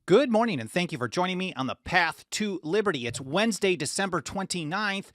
Good morning, and thank you for joining me on the Path to Liberty. It's Wednesday, December 29th,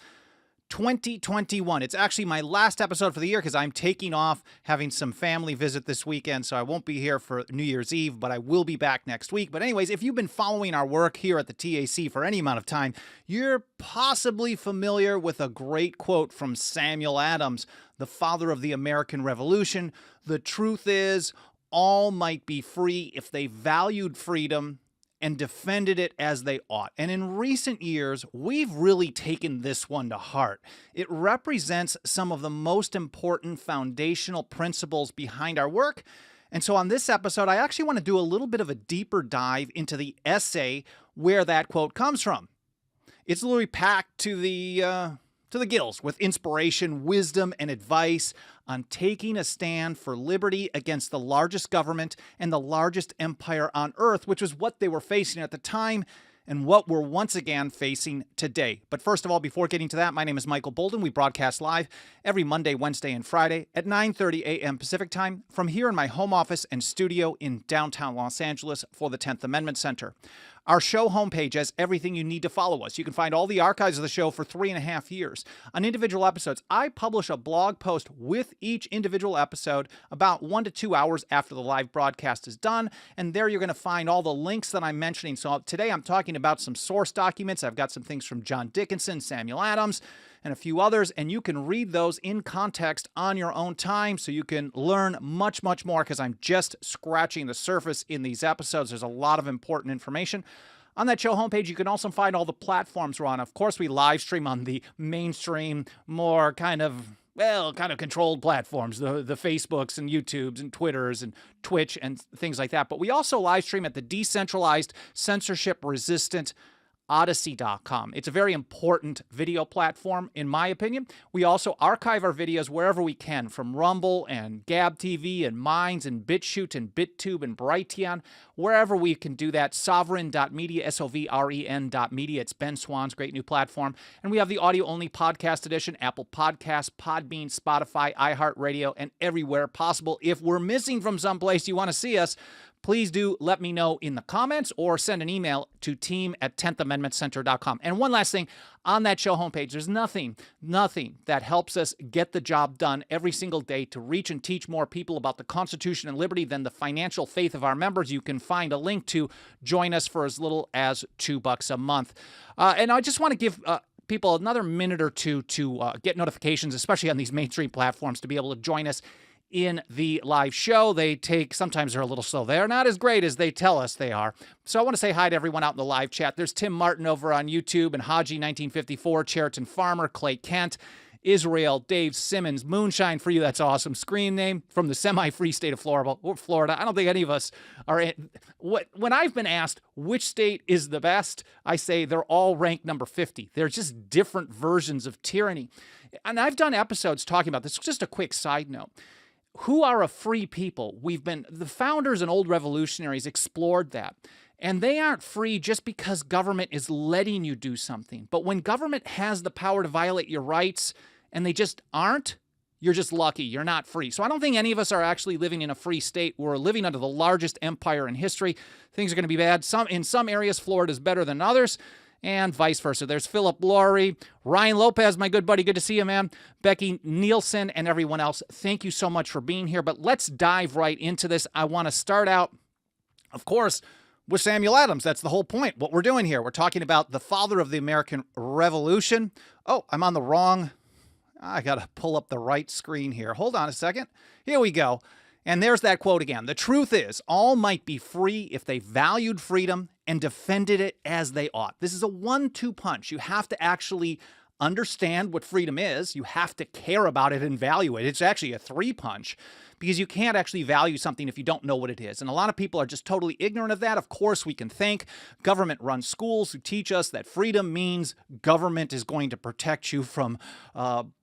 2021. It's actually my last episode for the year because I'm taking off having some family visit this weekend, so I won't be here for New Year's Eve, but I will be back next week. But anyways, if you've been following our work here at the TAC for any amount of time, you're possibly familiar with a great quote from Samuel Adams, the father of the American Revolution. The truth is, all might be free if they valued freedom and defended it as they ought. And in recent years, we've really taken this one to heart. It represents some of the most important foundational principles behind our work. And so on this episode, I actually want to do a little bit of a deeper dive into the essay where that quote comes from. It's literally packed to the gills with inspiration, wisdom, and advice on taking a stand for liberty against the largest government and the largest empire on earth, which was what they were facing at the time and what we're once again facing today. But first of all, before getting to that, my name is Michael Bolden. We broadcast live every Monday, Wednesday, and Friday at 9:30 a.m. Pacific time from here in my home office and studio in downtown Los Angeles for the 10th Amendment Center. Our show homepage has everything you need to follow us. You can find all the archives of the show for 3.5 years. On individual episodes, I publish a blog post with each individual episode about 1 to 2 hours after the live broadcast is done. And there you're going to find all the links that I'm mentioning. So today I'm talking about some source documents. I've got some things from John Dickinson, Samuel Adams, and a few others, and you can read those in context on your own time so you can learn much, much more because I'm just scratching the surface in these episodes. There's a lot of important information. On that show homepage, you can also find all the platforms we're on. Of course, we live stream on the mainstream, more kind of controlled platforms, the Facebooks and YouTubes and Twitters and Twitch and things like that. But we also live stream at the decentralized, censorship-resistant Odyssey.com. It's a very important video platform, in my opinion. We also archive our videos wherever we can, from Rumble and Gab TV and Minds and BitChute and BitTube and Brighteon, wherever we can do that. Sovereign.media, SOVREN.media. It's Ben Swan's great new platform. And we have the audio-only podcast edition, Apple Podcasts, Podbean, Spotify, iHeartRadio, and everywhere possible. If we're missing from someplace you want to see us, please do let me know in the comments or send an email to team@10thamendmentcenter.com. And one last thing, on that show homepage, there's nothing that helps us get the job done every single day to reach and teach more people about the Constitution and liberty than the financial faith of our members. You can find a link to join us for as little as $2 a month. And I just want to give people another minute or two to get notifications, especially on these mainstream platforms, to be able to join us in the live show. Sometimes they're a little slow. They're not as great as they tell us they are. So I want to say hi to everyone out in the live chat. There's Tim Martin over on YouTube and Haji1954, Cheriton Farmer, Clay Kent, Israel, Dave Simmons, Moonshine for you. That's awesome. Screen name from the semi-free state of Florida. I don't think any of us are in. When I've been asked which state is the best, I say they're all ranked number 50. They're just different versions of tyranny. And I've done episodes talking about this. Just a quick side note. Who are a free people? The founders and old revolutionaries explored that. And they aren't free just because government is letting you do something. But when government has the power to violate your rights and they just aren't, you're just lucky. You're not free. So I don't think any of us are actually living in a free state. We're living under the largest empire in history. Things are going to be bad. In some areas, Florida is better than others, and vice versa. There's Philip Laurie, Ryan Lopez, my good buddy. Good to see you, man. Becky Nielsen, and everyone else. Thank you so much for being here. But let's dive right into this. I want to start out, of course, with Samuel Adams. That's the whole point. What we're doing here, we're talking about the father of the American Revolution. Oh, I'm on the wrong. I got to pull up the right screen here. Hold on a second. Here we go. And there's that quote again. The truth is, all might be free if they valued freedom and defended it as they ought. This is a 1-2 punch. You have to actually understand what freedom is. You have to care about it and value it. It's actually a 3-punch because you can't actually value something if you don't know what it is. And a lot of people are just totally ignorant of that. Of course, we can thank government-run schools who teach us that freedom means government is going to protect you from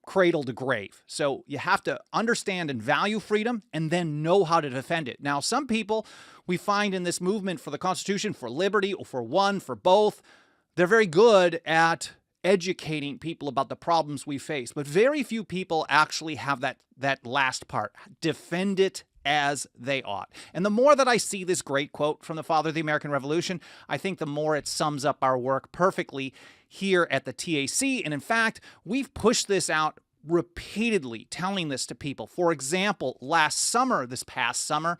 cradle to grave. So you have to understand and value freedom and then know how to defend it. Now, some people we find in this movement for the Constitution, for liberty, or for one, for both, they're very good at educating people about the problems we face. But very few people actually have that last part. Defend it as they ought. And the more that I see this great quote from the father of the American Revolution, I think the more it sums up our work perfectly here at the TAC. And in fact, we've pushed this out repeatedly, telling this to people. For example, this past summer,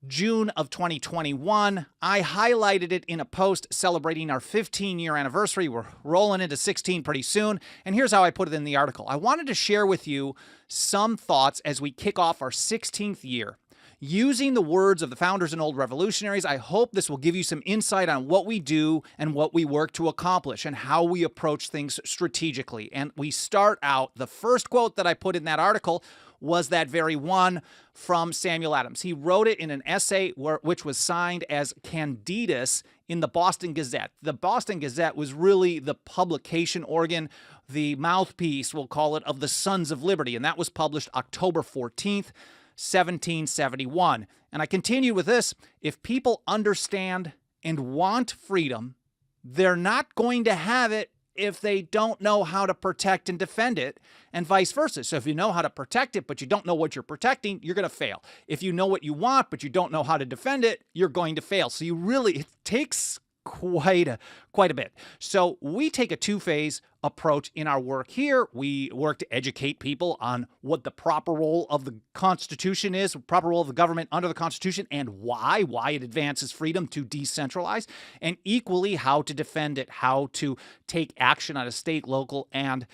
June of 2021, I highlighted it in a post celebrating our 15-year anniversary. We're rolling into 16 pretty soon. And here's how I put it in the article. I wanted to share with you some thoughts as we kick off our 16th year. Using the words of the founders and old revolutionaries, I hope this will give you some insight on what we do and what we work to accomplish and how we approach things strategically. And we start out, the first quote that I put in that article was that very one from Samuel Adams. He wrote it in an essay which was signed as Candidus in the Boston Gazette. The Boston Gazette was really the publication organ, the mouthpiece, we'll call it, of the Sons of Liberty, and that was published October 14th, 1771. And I continue with this. If people understand and want freedom, they're not going to have it if they don't know how to protect and defend it, and vice versa. So if you know how to protect it, but you don't know what you're protecting, you're going to fail. If you know what you want, but you don't know how to defend it, you're going to fail. So it takes quite a bit. So we take a two-phase approach in our work here. We work to educate people on what the proper role of the Constitution is, proper role of the government under the Constitution, and why it advances freedom to decentralize, and equally how to defend it, how to take action at a state, local, and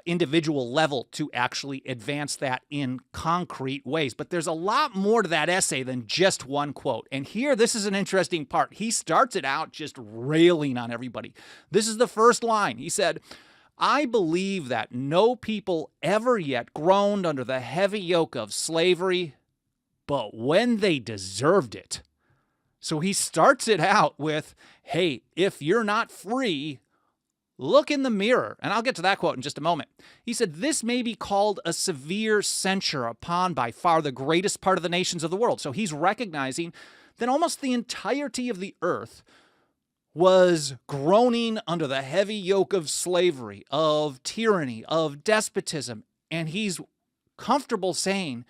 individual level to actually advance that in concrete ways. But there's a lot more to that essay than just one quote. And here, this is an interesting part. He starts it out just railing on everybody. This is the first line. He said, "I believe that no people ever yet groaned under the heavy yoke of slavery, but when they deserved it." So he starts it out with, hey, if you're not free, look in the mirror. And I'll get to that quote in just a moment. He said, "This may be called a severe censure upon by far the greatest part of the nations of the world." So he's recognizing that almost the entirety of the earth was groaning under the heavy yoke of slavery, of tyranny, of despotism. And he's comfortable saying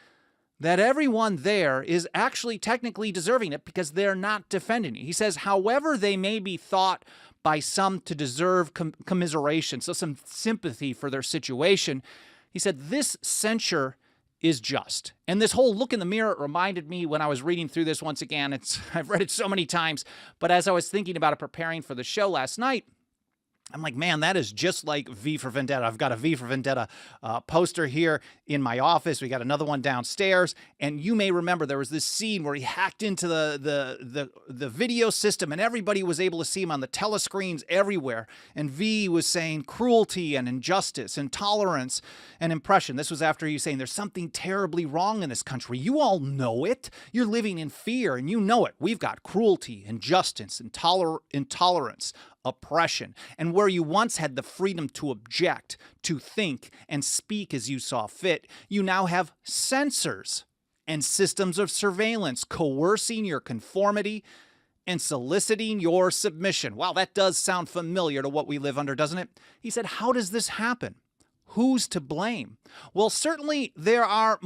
that everyone there is actually technically deserving it because they're not defending it. He says, however, they may be thought by some to deserve commiseration, so some sympathy for their situation. He said, this censure is just. And this whole look in the mirror reminded me when I was reading through this once again. I've read it so many times, but as I was thinking about it, preparing for the show last night, I'm like, man, that is just like V for Vendetta. I've got a V for Vendetta poster here in my office. We got another one downstairs. And you may remember there was this scene where he hacked into the video system and everybody was able to see him on the telescreens everywhere. And V was saying cruelty and injustice, intolerance and oppression. This was after he was saying there's something terribly wrong in this country. You all know it. You're living in fear and you know it. We've got cruelty, injustice, intolerance, oppression, and where you once had the freedom to object, to think, and speak as you saw fit, you now have censors and systems of surveillance coercing your conformity and soliciting your submission. Wow, that does sound familiar to what we live under, doesn't it? He said, how does this happen? Who's to blame? Well, certainly there are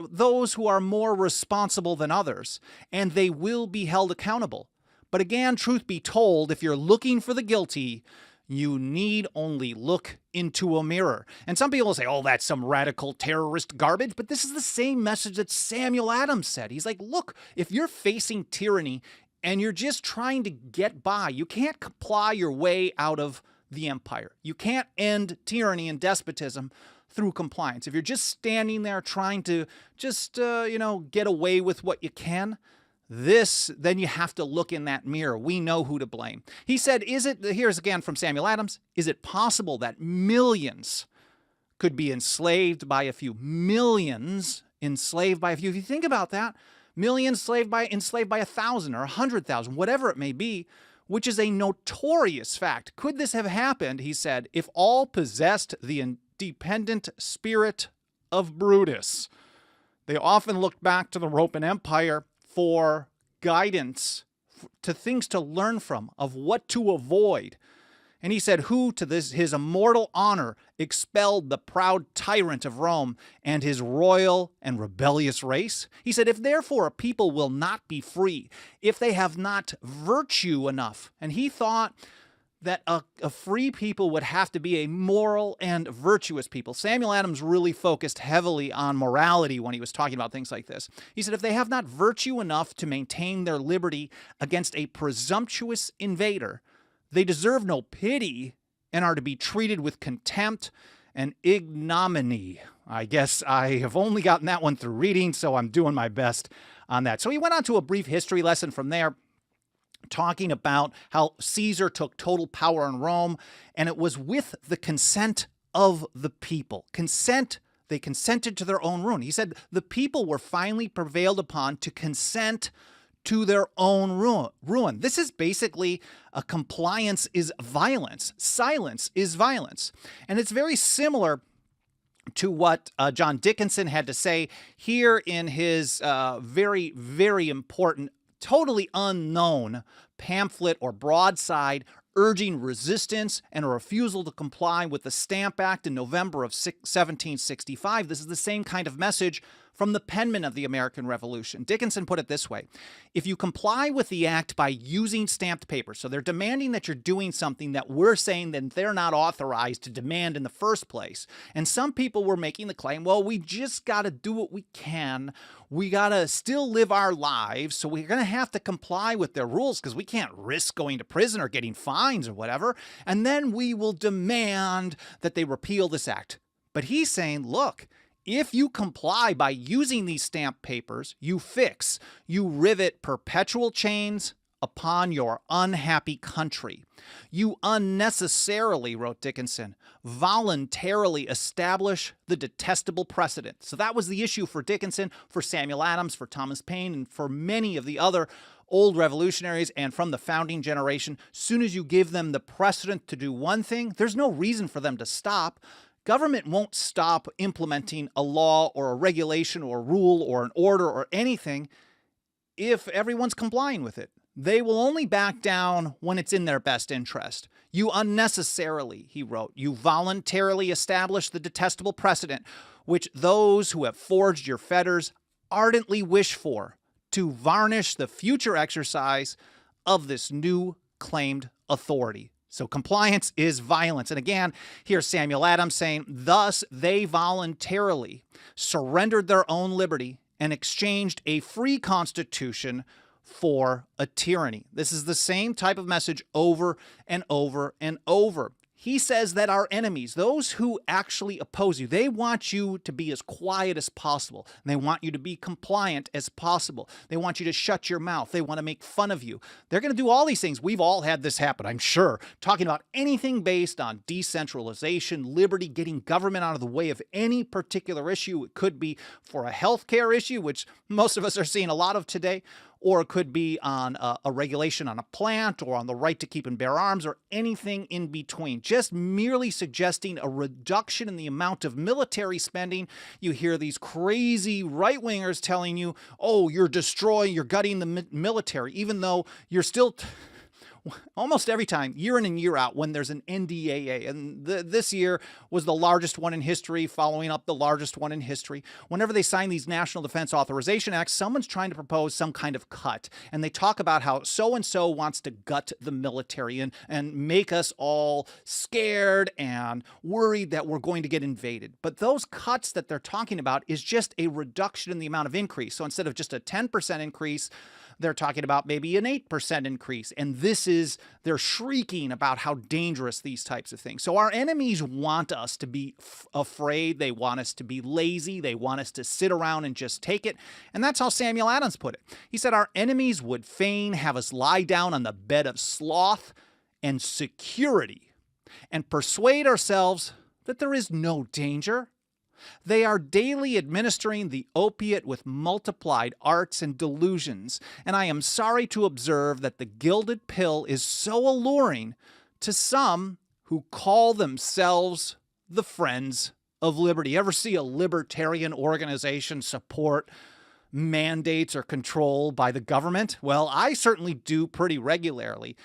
those who are more responsible than others, and they will be held accountable. But again, truth be told, if you're looking for the guilty, you need only look into a mirror. And some people will say, oh, that's some radical terrorist garbage. But this is the same message that Samuel Adams said. He's like, look, if you're facing tyranny and you're just trying to get by, you can't comply your way out of the empire. You can't end tyranny and despotism through compliance. If you're just standing there trying to just, get away with what you can, then you have to look in that mirror. We know who to blame. He said, here's again from Samuel Adams, is it possible that millions could be enslaved by a few? Millions enslaved by a few. If you think about that, millions enslaved by 1,000 or 100,000, whatever it may be, which is a notorious fact. Could this have happened, he said, if all possessed the independent spirit of Brutus? They often looked back to the Roman Empire for guidance, to things to learn from, of what to avoid. And he said, who to this his immortal honor expelled the proud tyrant of Rome and his royal and rebellious race? He said, if therefore a people will not be free, if they have not virtue enough, and he thought that a free people would have to be a moral and virtuous people. Samuel Adams really focused heavily on morality when he was talking about things like this. He said, if they have not virtue enough to maintain their liberty against a presumptuous invader, they deserve no pity and are to be treated with contempt and ignominy. I guess I have only gotten that one through reading, so I'm doing my best on that. So he went on to a brief history lesson from there, talking about how Caesar took total power in Rome, and it was with the consent of the people. They consented to their own ruin. He said the people were finally prevailed upon to consent to their own ruin. This is basically a compliance is violence. Silence is violence. And it's very similar to what John Dickinson had to say here in his very, very important, totally unknown pamphlet or broadside urging resistance and a refusal to comply with the Stamp Act in November of 1765. This is the same kind of message from the penman of the American Revolution. Dickinson put it this way: if you comply with the act by using stamped paper, so they're demanding that you're doing something that we're saying that they're not authorized to demand in the first place. And some people were making the claim, well, we just got to do what we can. We got to still live our lives, so we're going to have to comply with their rules because we can't risk going to prison or getting fines or whatever. And then we will demand that they repeal this act. But he's saying, look, if you comply by using these stamped papers, you rivet perpetual chains upon your unhappy country. You unnecessarily, wrote Dickinson, voluntarily establish the detestable precedent. So that was the issue for Dickinson, for Samuel Adams, for Thomas Paine, and for many of the other old revolutionaries and from the founding generation. Soon as you give them the precedent to do one thing, there's no reason for them to stop. Government won't stop implementing a law or a regulation or a rule or an order or anything if everyone's complying with it. They will only back down when it's in their best interest. You unnecessarily, he wrote, you voluntarily establish the detestable precedent which those who have forged your fetters ardently wish for, to varnish the future exercise of this new claimed authority. So compliance is violence. And again, here's Samuel Adams saying, thus they voluntarily surrendered their own liberty and exchanged a free constitution for a tyranny. This is the same type of message over and over and over. He says that our enemies, those who actually oppose you, they want you to be as quiet as possible. They want you to be compliant as possible. They want you to shut your mouth. They want to make fun of you. They're going to do all these things. We've all had this happen, I'm sure. Talking about anything based on decentralization, liberty, getting government out of the way of any particular issue. It could be for a healthcare issue, which most of us are seeing a lot of today, or it could be on a regulation on a plant or on the right to keep and bear arms or anything in between. Just merely suggesting a reduction in the amount of military spending. You hear these crazy right-wingers telling you, oh, you're gutting the military, even though you're still... almost every time, year in and year out, when there's an NDAA, and this year was the largest one in history, following up the largest one in history. Whenever they sign these National Defense Authorization Acts, someone's trying to propose some kind of cut, and they talk about how so-and-so wants to gut the military and make us all scared and worried that we're going to get invaded. But those cuts that they're talking about is just a reduction in the amount of increase. So instead of just a 10% increase, they're talking about maybe an 8% increase. And they're shrieking about how dangerous these types of things. So our enemies want us to be afraid. They want us to be lazy. They want us to sit around and just take it. And that's how Samuel Adams put it. He said, our enemies would fain have us lie down on the bed of sloth and security and persuade ourselves that there is no danger. They are daily administering the opiate with multiplied arts and delusions, and I am sorry to observe that the gilded pill is so alluring to some who call themselves the Friends of Liberty. Ever see a libertarian organization support mandates or control by the government? Well, I certainly do pretty regularly,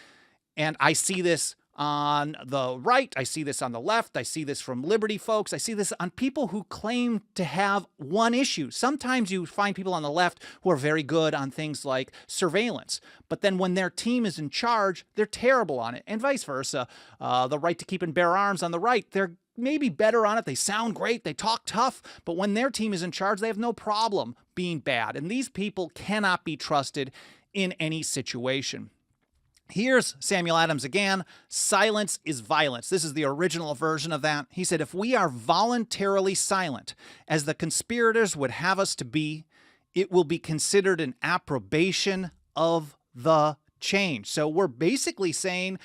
and I see this on the right. I see this on the left. I see this from liberty folks. I see this on people who claim to have one issue. Sometimes you find people on the left who are very good on things like surveillance, but then when their team is in charge, they're terrible on it, and vice versa. The right to keep and bear arms on the right, they're maybe better on it. They sound great. They talk tough, but when their team is in charge, they have no problem being bad. And these people cannot be trusted in any situation. Here's Samuel Adams again. Silence is violence. This is the original version of that. He said, if we are voluntarily silent, as the conspirators would have us to be, it will be considered an approbation of the change. So we're basically saying,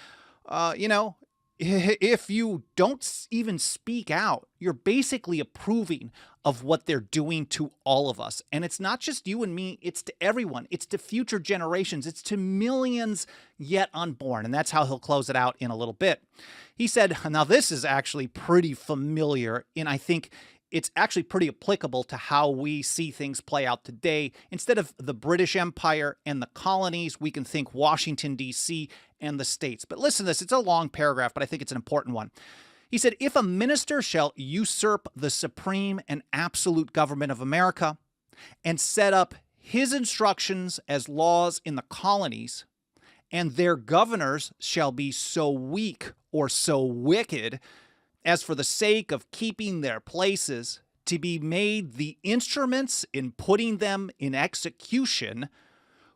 if you don't even speak out, you're basically approving of what they're doing to all of us. And it's not just you and me, it's to everyone. It's to future generations. It's to millions yet unborn. And that's how he'll close it out in a little bit. He said, now this is actually pretty familiar, and I think it's actually pretty applicable to how we see things play out today. Instead of the British Empire and the colonies, we can think Washington, D.C. and the states. But listen to this. It's a long paragraph, but I think it's an important one. He said, if a minister shall usurp the supreme and absolute government of America and set up his instructions as laws in the colonies, and their governors shall be so weak or so wicked as for the sake of keeping their places to be made the instruments in putting them in execution,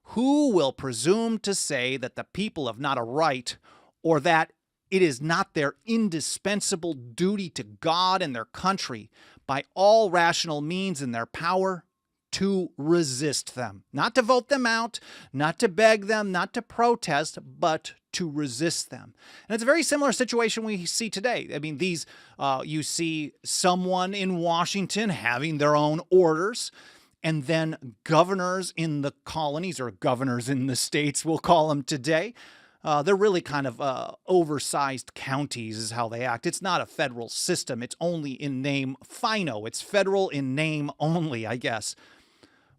who will presume to say that the people have not a right, or that it is not their indispensable duty to God and their country, by all rational means in their power, to resist them? Not to vote them out, not to beg them, not to protest, but to resist them. And it's a very similar situation we see today. I mean, you see someone in Washington having their own orders, and then governors in the colonies, or governors in the states, we'll call them today. They're really kind of oversized counties is how they act. It's not a federal system. It's only in name. Fino. It's federal in name only, I guess.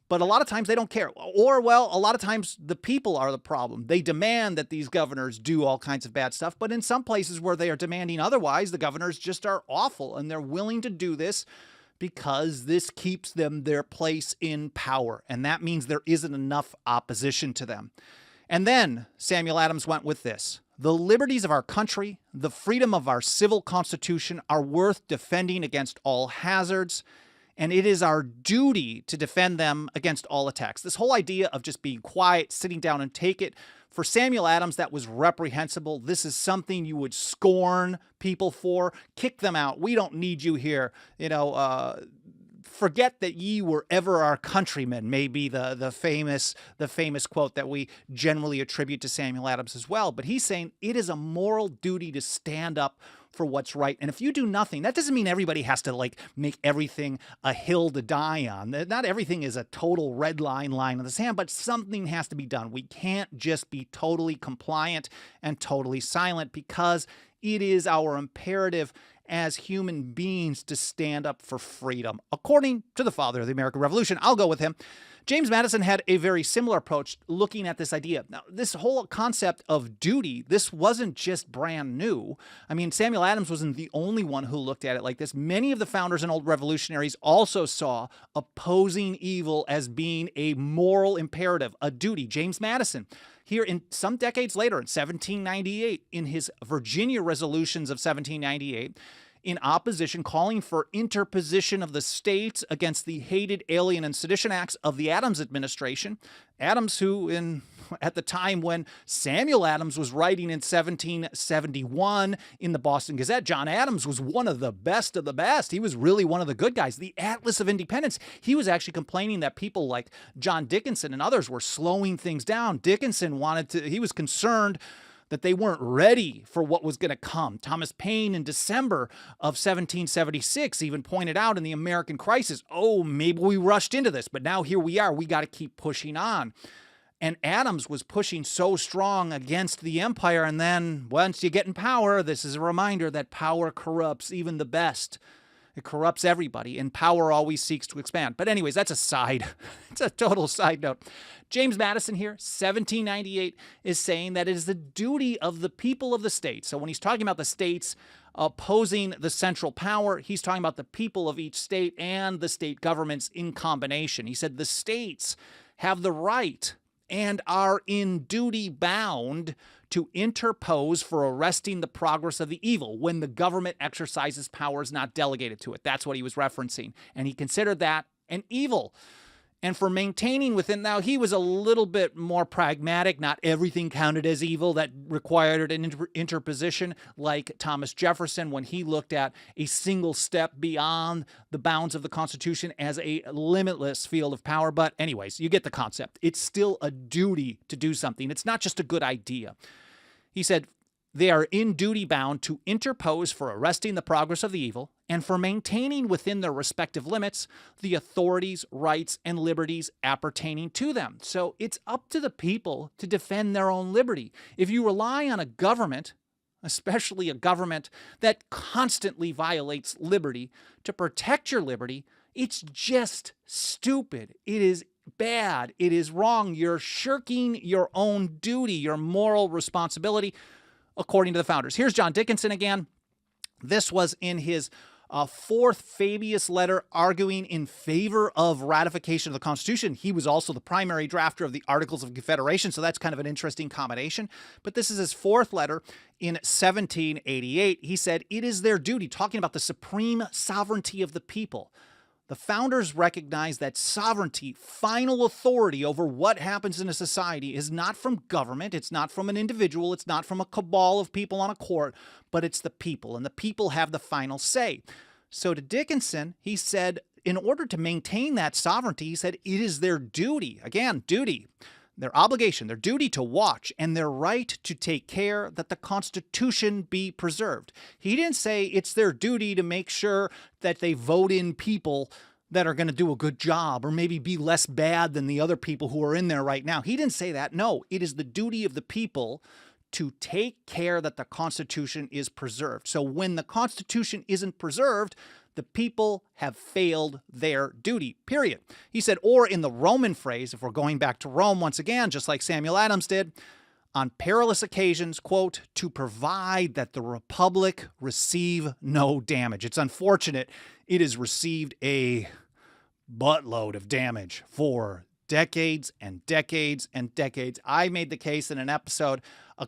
But a lot of times they don't care. Or, well, a lot of times the people are the problem. They demand that these governors do all kinds of bad stuff. But in some places where they are demanding otherwise, the governors just are awful. And they're willing to do this because this keeps them their place in power. And that means there isn't enough opposition to them. And then Samuel Adams went with this. The liberties of our country, the freedom of our civil constitution are worth defending against all hazards, and it is our duty to defend them against all attacks. This whole idea of just being quiet, sitting down and take it, for Samuel Adams, that was reprehensible. This is something you would scorn people for. Kick them out. We don't need you here. Forget that ye were ever our countrymen, may be the famous quote that we generally attribute to Samuel Adams as well. But he's saying it is a moral duty to stand up for what's right. And if you do nothing, that doesn't mean everybody has to make everything a hill to die on. Not everything is a total red line in the sand, but something has to be done. We can't just be totally compliant and totally silent, because it is our imperative as human beings to stand up for freedom. According to the father of the American Revolution, I'll go with him, James Madison had a very similar approach looking at this idea. Now, this whole concept of duty, this wasn't just brand new. I mean, Samuel Adams wasn't the only one who looked at it like this. Many of the founders and old revolutionaries also saw opposing evil as being a moral imperative, a duty. James Madison, here in some decades later, in 1798, in his Virginia resolutions of 1798, in opposition, calling for interposition of the states against the hated Alien and Sedition Acts of the Adams administration. Adams, who at the time when Samuel Adams was writing in 1771 in the Boston Gazette, John Adams was one of the best of the best. He was really one of the good guys. The Atlas of Independence. He was actually complaining that people like John Dickinson and others were slowing things down. Dickinson he was concerned that they weren't ready for what was going to come. Thomas Paine in December of 1776 even pointed out in the American Crisis, maybe we rushed into this, but now here we are. We got to keep pushing on. And Adams was pushing so strong against the empire. And then once you get in power, this is a reminder that power corrupts even the best. It corrupts everybody, and power always seeks to expand. But anyways, that's a side. It's a total side note. James Madison here, 1798, is saying that it is the duty of the people of the state. So when he's talking about the states opposing the central power, he's talking about the people of each state and the state governments in combination. He said the states have the right and are in duty bound to interpose for arresting the progress of the evil when the government exercises powers not delegated to it. That's what he was referencing. And he considered that an evil. And for maintaining within, now he was a little bit more pragmatic. Not everything counted as evil that required an interposition, like Thomas Jefferson when he looked at a single step beyond the bounds of the Constitution as a limitless field of power. But anyways, you get the concept. It's still a duty to do something. It's not just a good idea. He said, they are in duty bound to interpose for arresting the progress of the evil and for maintaining within their respective limits the authorities, rights, and liberties appertaining to them. So it's up to the people to defend their own liberty. If you rely on a government, especially a government that constantly violates liberty, to protect your liberty, it's just stupid. It is bad. It is wrong. You're shirking your own duty, your moral responsibility, according to the founders. Here's John Dickinson again. This was in his fourth Fabius letter arguing in favor of ratification of the Constitution. He was also the primary drafter of the Articles of Confederation, so that's kind of an interesting combination. But this is his fourth letter in 1788. He said, it is their duty, talking about the supreme sovereignty of the people. The founders recognized that sovereignty, final authority over what happens in a society, is not from government, it's not from an individual, it's not from a cabal of people on a court, but it's the people, and the people have the final say. So to Dickinson, he said, in order to maintain that sovereignty, he said, it is their duty, again, duty, their obligation, their duty to watch, and their right to take care that the Constitution be preserved. He didn't say it's their duty to make sure that they vote in people that are going to do a good job or maybe be less bad than the other people who are in there right now. He didn't say that. No, it is the duty of the people to take care that the Constitution is preserved. So when the Constitution isn't preserved, the people have failed their duty, period. He said, or in the Roman phrase, if we're going back to Rome once again, just like Samuel Adams did, on perilous occasions, quote, to provide that the republic receive no damage. It's unfortunate it has received a buttload of damage for decades and decades and decades. I made the case in an episode a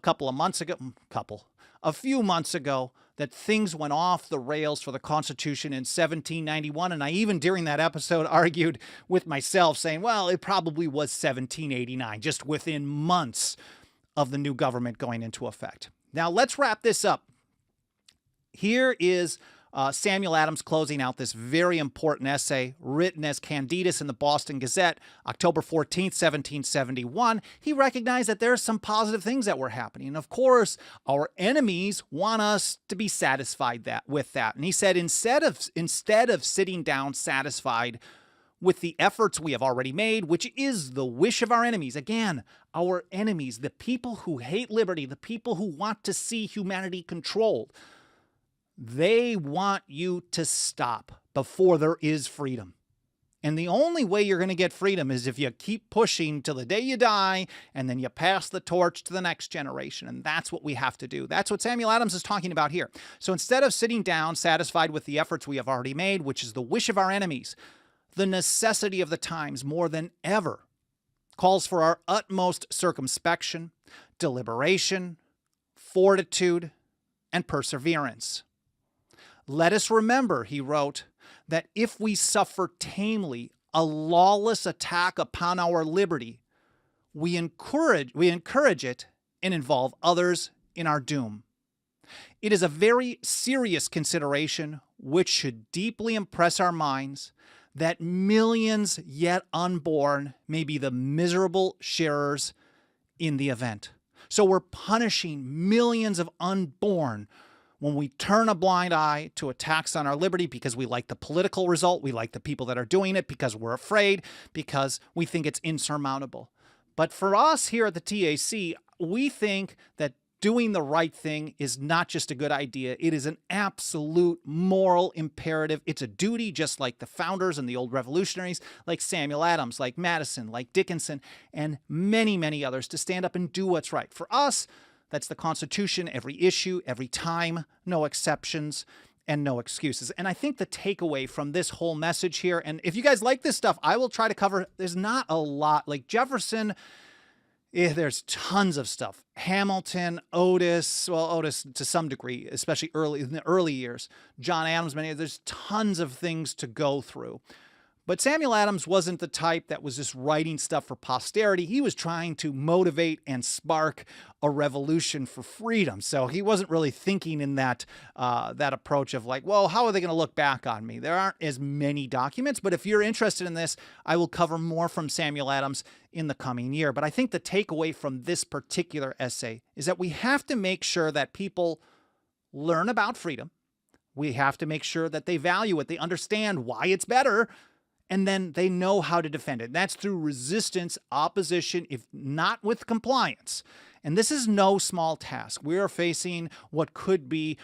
few months ago, that things went off the rails for the Constitution in 1791. And I even during that episode argued with myself saying, well, it probably was 1789, just within months of the new government going into effect. Now let's wrap this up. Here is Samuel Adams closing out this very important essay written as Candidus in the Boston Gazette, October 14th, 1771. He recognized that there are some positive things that were happening. And of course, our enemies want us to be satisfied with that. And he said, instead of sitting down satisfied with the efforts we have already made, which is the wish of our enemies. Again, our enemies, the people who hate liberty, the people who want to see humanity controlled. They want you to stop before there is freedom. And the only way you're going to get freedom is if you keep pushing till the day you die, and then you pass the torch to the next generation. And that's what we have to do. That's what Samuel Adams is talking about here. So instead of sitting down satisfied with the efforts we have already made, which is the wish of our enemies, the necessity of the times more than ever calls for our utmost circumspection, deliberation, fortitude, and perseverance. Let us remember, he wrote, that if we suffer tamely a lawless attack upon our liberty, we encourage it and involve others in our doom. It is a very serious consideration which should deeply impress our minds that millions yet unborn may be the miserable sharers in the event. So we're punishing millions of unborn when we turn a blind eye to attacks on our liberty because we like the political result, we like the people that are doing it, because we're afraid, because we think it's insurmountable. But for us here at the TAC, we think that doing the right thing is not just a good idea. It is an absolute moral imperative. It's a duty, just like the founders and the old revolutionaries, like Samuel Adams, like Madison, like Dickinson, and many, many others, to stand up and do what's right. For us, that's the Constitution, every issue, every time, no exceptions, and no excuses. And I think the takeaway from this whole message here, and if you guys like this stuff, I will try to cover, there's not a lot. Like Jefferson, there's tons of stuff. Hamilton, Otis to some degree, especially in the early years. John Adams, there's tons of things to go through. But Samuel Adams wasn't the type that was just writing stuff for posterity. He was trying to motivate and spark a revolution for freedom. So he wasn't really thinking in that approach of like, well, how are they going to look back on me? There aren't as many documents, but if you're interested in this, I will cover more from Samuel Adams in the coming year. But I think the takeaway from this particular essay is that we have to make sure that people learn about freedom. We have to make sure that they value it. They understand why it's better. And then they know how to defend it. That's through resistance, opposition, if not with compliance. And this is no small task. We are facing what could be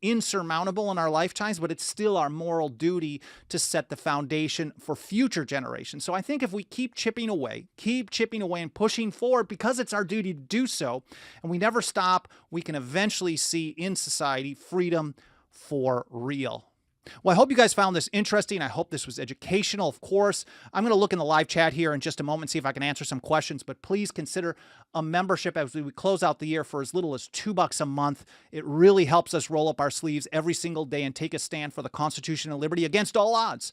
insurmountable in our lifetimes, but it's still our moral duty to set the foundation for future generations. So I think if we keep chipping away and pushing forward, because it's our duty to do so, and we never stop, we can eventually see in society freedom for real. Well, I hope you guys found this interesting. I hope this was educational. Of course, I'm going to look in the live chat here in just a moment, see if I can answer some questions, but please consider a membership as we close out the year for as little as $2 a month. It really helps us roll up our sleeves every single day and take a stand for the Constitution and liberty against all odds.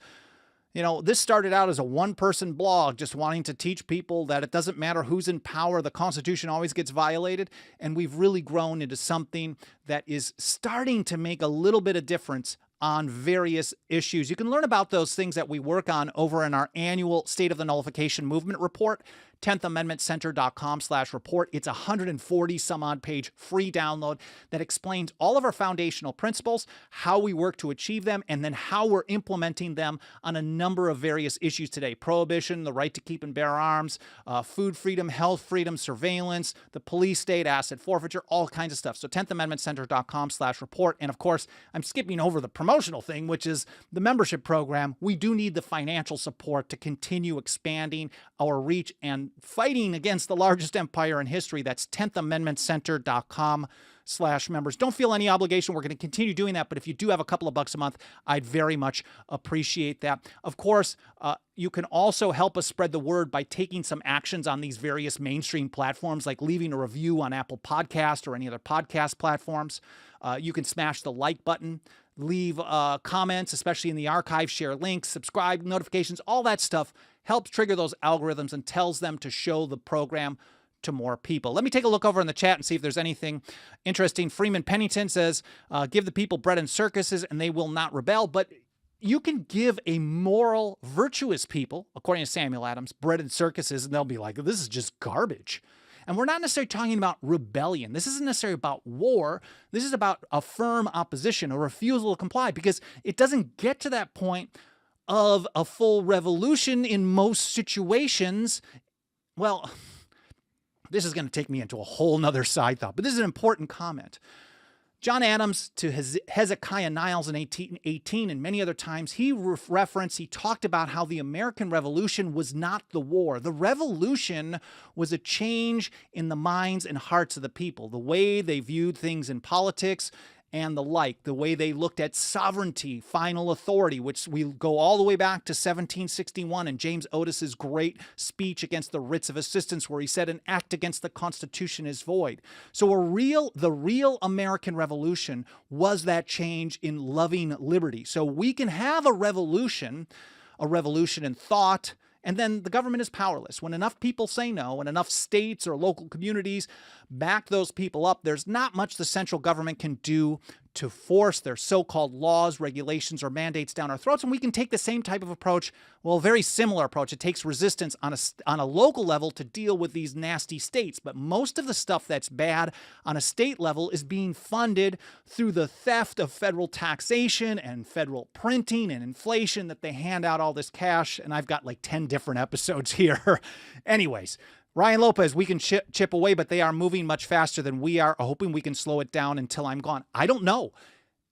You know, this started out as a one-person blog just wanting to teach people that it doesn't matter who's in power, the Constitution always gets violated, and we've really grown into something that is starting to make a little bit of difference on various issues. You can learn about those things that we work on over in our annual State of the Nullification Movement report, 10thamendmentcenter.com/report. It's a 140 some odd page free download that explains all of our foundational principles, how we work to achieve them, and then how we're implementing them on a number of various issues today. Prohibition, the right to keep and bear arms, food freedom, health freedom, surveillance, the police state, asset forfeiture, all kinds of stuff. So 10thamendmentcenter.com/report. And of course, I'm skipping over the promotional thing, which is the membership program. We do need the financial support to continue expanding our reach and fighting against the largest empire in history. That's 10thamendmentcenter.com/members. Don't feel any obligation. We're going to continue doing that. But if you do have a couple of bucks a month, I'd very much appreciate that. Of course, you can also help us spread the word by taking some actions on these various mainstream platforms, like leaving a review on Apple Podcast or any other podcast platforms. You can smash the like button, leave comments, especially in the archive, share links, subscribe, notifications, all that stuff helps trigger those algorithms and tells them to show the program to more people. Let me take a look over in the chat and see if there's anything interesting. Freeman Pennington says, give the people bread and circuses and they will not rebel. But you can give a moral, virtuous people, according to Samuel Adams, bread and circuses, and they'll be like, this is just garbage. And we're not necessarily talking about rebellion. This isn't necessarily about war. This is about a firm opposition, a refusal to comply, because it doesn't get to that point of a full revolution in most situations. Well, this is going to take me into a whole nother side thought, but this is an important comment. John Adams to Hezekiah Niles in 1818 and many other times, he talked about how the American Revolution was not the war. The revolution was a change in the minds and hearts of the people, the way they viewed things in politics and the like, the way they looked at sovereignty, final authority, which we go all the way back to 1761 and James Otis's great speech against the writs of assistance, where he said an act against the Constitution is void. So the real American Revolution was that change in loving liberty. So we can have a revolution in thought, and then the government is powerless. When enough people say no, and enough states or local communities back those people up, there's not much the central government can do to force their so-called laws, regulations, or mandates down our throats. And we can take the same type of approach, well, a very similar approach. It takes resistance on a local level to deal with these nasty states. But most of the stuff that's bad on a state level is being funded through the theft of federal taxation and federal printing and inflation, that they hand out all this cash. And I've got like 10 different episodes here. Anyways, Ryan Lopez, we can chip away, but they are moving much faster than we are, hoping we can slow it down until I'm gone. I don't know.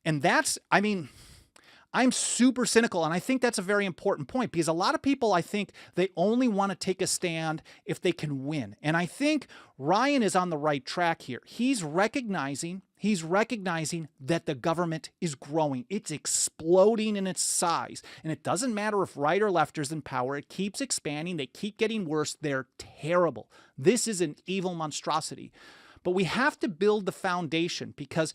And I'm super cynical, and I think that's a very important point because a lot of people, I think, they only want to take a stand if they can win. And I think Ryan is on the right track here. He's recognizing that the government is growing. It's exploding in its size. And it doesn't matter if right or left is in power. It keeps expanding. They keep getting worse. They're terrible. This is an evil monstrosity. But we have to build the foundation because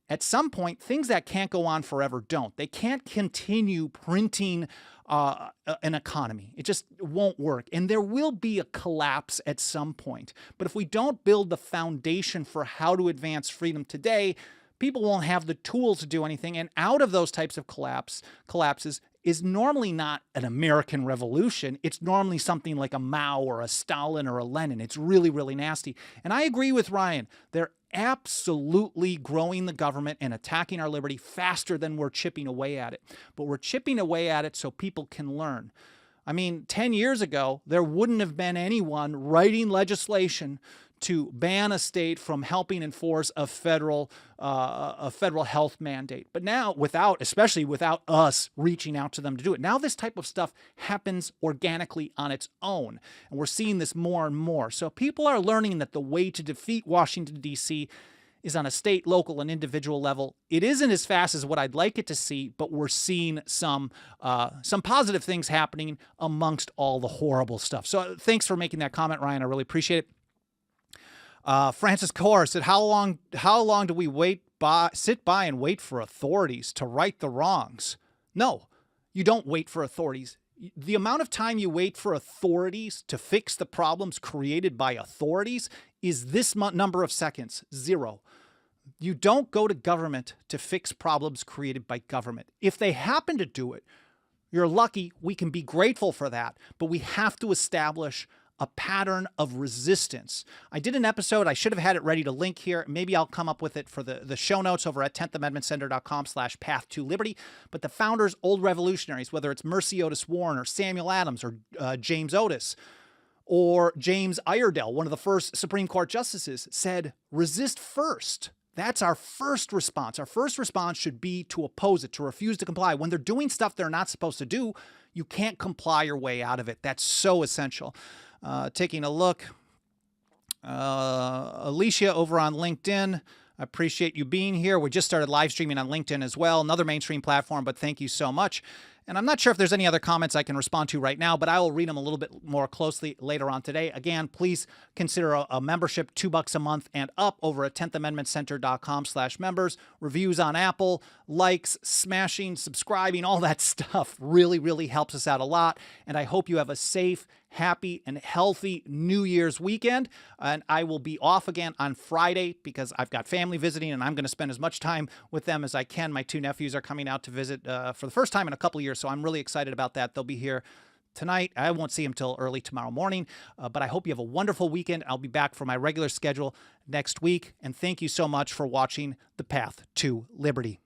at some point, things that can't go on forever don't. They can't continue printing an economy. It just won't work. And there will be a collapse at some point. But if we don't build the foundation for how to advance freedom today, people won't have the tools to do anything. And out of those types of collapses is normally not an American revolution. It's normally something like a Mao or a Stalin or a Lenin. It's really, really nasty. And I agree with Ryan. They're absolutely growing the government and attacking our liberty faster than we're chipping away at it. But we're chipping away at it so people can learn. I mean, 10 years ago, there wouldn't have been anyone writing legislation to ban a state from helping enforce a federal health mandate. But now, especially without us reaching out to them to do it, now this type of stuff happens organically on its own. And we're seeing this more and more. So people are learning that the way to defeat Washington, D.C. is on a state, local, and individual level. It isn't as fast as what I'd like it to see, but we're seeing some positive things happening amongst all the horrible stuff. So thanks for making that comment, Ryan. I really appreciate it. Francis Kaur said, how long do we sit by and wait for authorities to right the wrongs? No, you don't wait for authorities. The amount of time you wait for authorities to fix the problems created by authorities is this number of seconds, 0. You don't go to government to fix problems created by government. If they happen to do it, you're lucky. We can be grateful for that, but we have to establish a pattern of resistance. I did an episode. I should have had it ready to link here. Maybe I'll come up with it for the show notes over at 10thamendmentcenter.com/path-to-liberty. But the founders, old revolutionaries, whether it's Mercy Otis Warren or Samuel Adams or James Otis or James Iredell, one of the first Supreme Court justices, said, resist first. That's our first response. Our first response should be to oppose it, to refuse to comply. When they're doing stuff they're not supposed to do, you can't comply your way out of it. That's so essential. Taking a look. Alicia over on LinkedIn. I appreciate you being here. We just started live streaming on LinkedIn as well, another mainstream platform, but thank you so much. And I'm not sure if there's any other comments I can respond to right now, but I will read them a little bit more closely later on today. Again, please consider a membership, $2 a month and up over at 10thamendmentcenter.com/members. Reviews on Apple, likes, smashing, subscribing, all that stuff really, really helps us out a lot. And I hope you have a safe, happy, and healthy New Year's weekend. And I will be off again on Friday because I've got family visiting and I'm going to spend as much time with them as I can. My 2 nephews are coming out to visit for the first time in a couple of years, so I'm really excited about that. They'll be here tonight. I won't see them till early tomorrow morning, but I hope you have a wonderful weekend. I'll be back for my regular schedule next week. And thank you so much for watching The Path to Liberty.